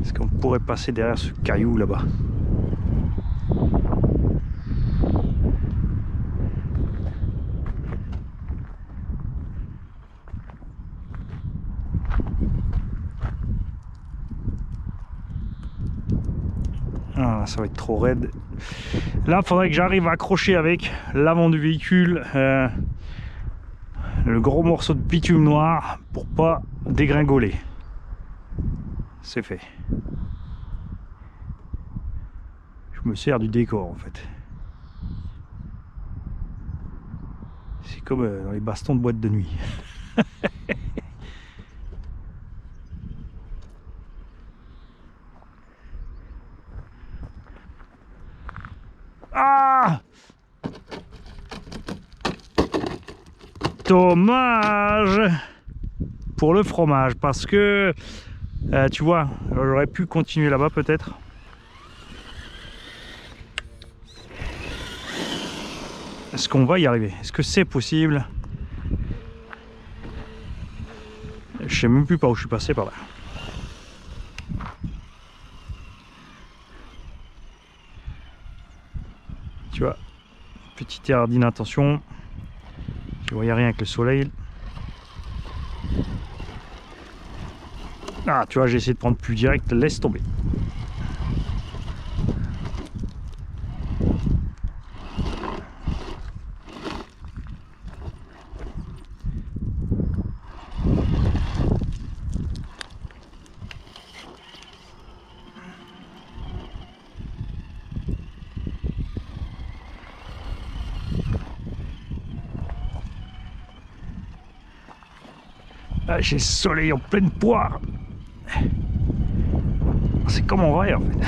Est-ce qu'on pourrait passer derrière ce caillou là-bas? Ah, ça va être trop raide. Là, il faudrait que j'arrive à accrocher avec l'avant du véhicule le gros morceau de bitume noir pour pas dégringoler. C'est fait. Je me sers du décor en fait. C'est comme dans les bastons de boîte de nuit. Ah! Dommage pour le fromage parce que tu vois, j'aurais pu continuer là-bas peut-être. Est-ce qu'on va y arriver? Est-ce que c'est possible? Je sais même plus par où je suis passé par là. Tu vois, petite erreur d'inattention. Tu vois, il n'y a rien avec le soleil. Ah, tu vois, j'ai essayé de prendre plus direct, laisse tomber. Ah, j'ai le soleil en pleine poire. C'est comme en vrai en fait.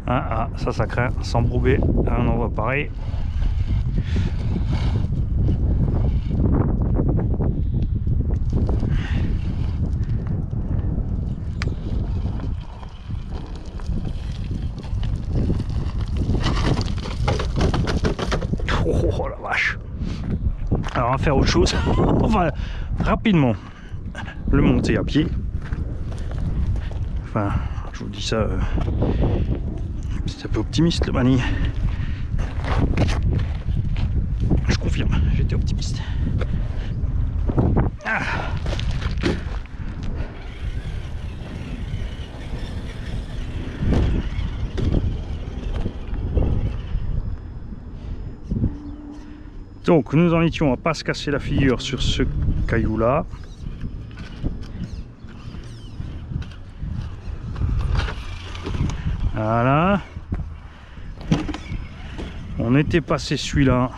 Ah, ça craint, s'embrouber à un endroit pareil. Oh la vache. Alors on va faire autre chose. On va rapidement le monter à pied. Enfin, je vous dis ça, c'est un peu optimiste le mani. Je confirme, j'étais optimiste. Ah. Donc nous en étions à pas se casser la figure sur ce caillou là. Voilà. On était passé celui-là.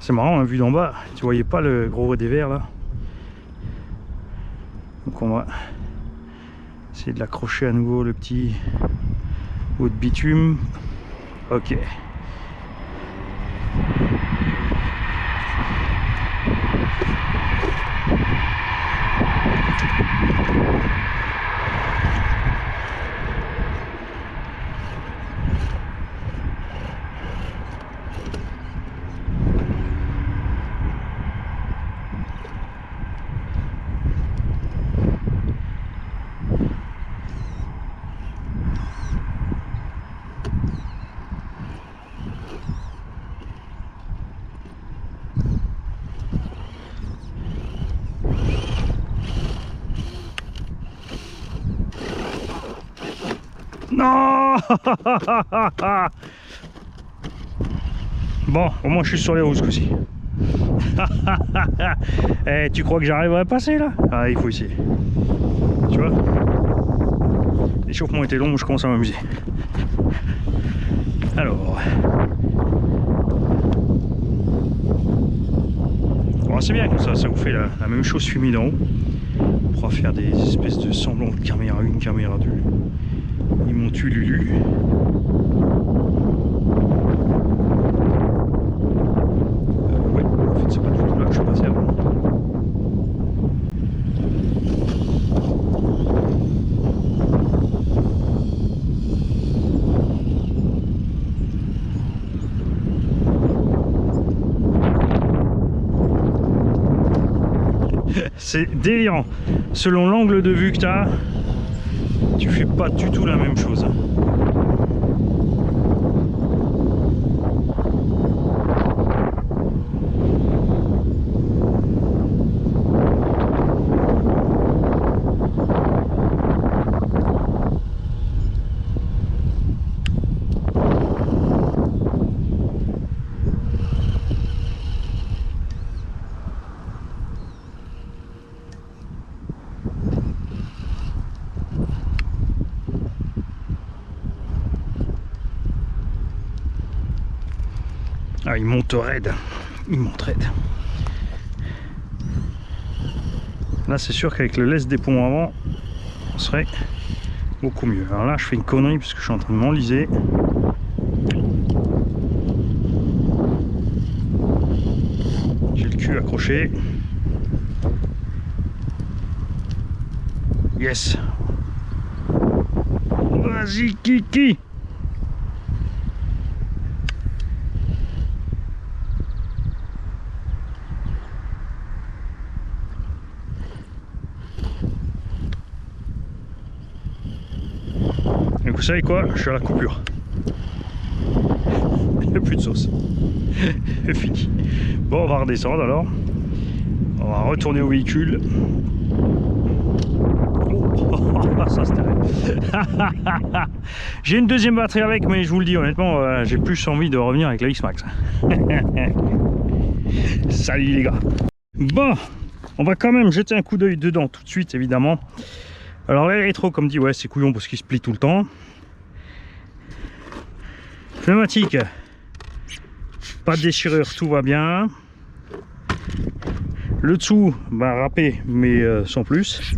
C'est marrant, on a vu d'en bas. Tu voyais pas le gros dévers là. Donc on va essayer de l'accrocher à nouveau, le petit bout de bitume. Ok. Non. Bon, au moins je suis sur les roues ce coup-ci. Eh, tu crois que j'arriverai à passer là? Ah, il faut essayer. Tu vois? L'échauffement était long, je commence à m'amuser. Alors. Bon, c'est bien comme ça vous fait la même chose fumée d'en haut. On pourra faire des espèces de semblants de caméra 1, caméra 2. Ils m'ont tué Lulu. Ouais, en fait c'est pas du tout là que je suis passé avant. C'est délirant. Selon l'angle de vue que tu as, tu fais pas du tout la même chose. Ah, il monte raide. Il monte raide. Là, c'est sûr qu'avec le laisse des ponts avant, on serait beaucoup mieux. Alors là, je fais une connerie parce que je suis en train de m'enliser. J'ai le cul accroché. Yes. Vas-y, Kiki. Et vous savez quoi? Je suis à la coupure. Il n'y a plus de sauce. C'est fini. Bon, on va redescendre alors. On va retourner au véhicule. Oh, ça c'était vrai. J'ai une deuxième batterie avec, mais je vous le dis honnêtement, j'ai plus envie de revenir avec la X-Max. Salut les gars. Bon, on va quand même jeter un coup d'œil dedans tout de suite évidemment. Alors les rétro, comme dit, ouais c'est couillon parce qu'il se plie tout le temps. Pneumatique, pas de déchirure, tout va bien. Le dessous, bah, râpé mais sans plus.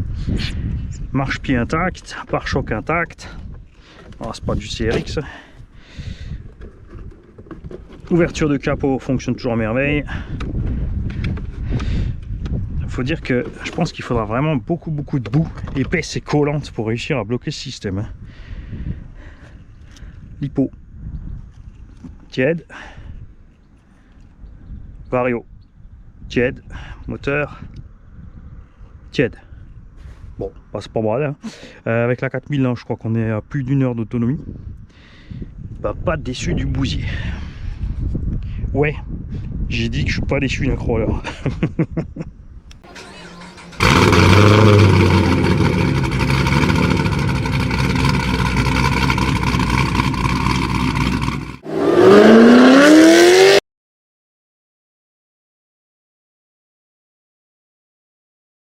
Marche-pied intact, pare-choc intact. Oh, c'est pas du CRX. Ouverture de capot fonctionne toujours à merveille. Faut dire que je pense qu'il faudra vraiment beaucoup de boue épaisse et collante pour réussir à bloquer ce système. Lipo tiède, vario tiède, moteur tiède. Bon, c'est pas mal hein. Avec la 4000 hein, je crois qu'on est à plus d'1 heure d'autonomie. Bah, pas déçu du bousier. Ouais, j'ai dit que je suis pas déçu d'un crawler.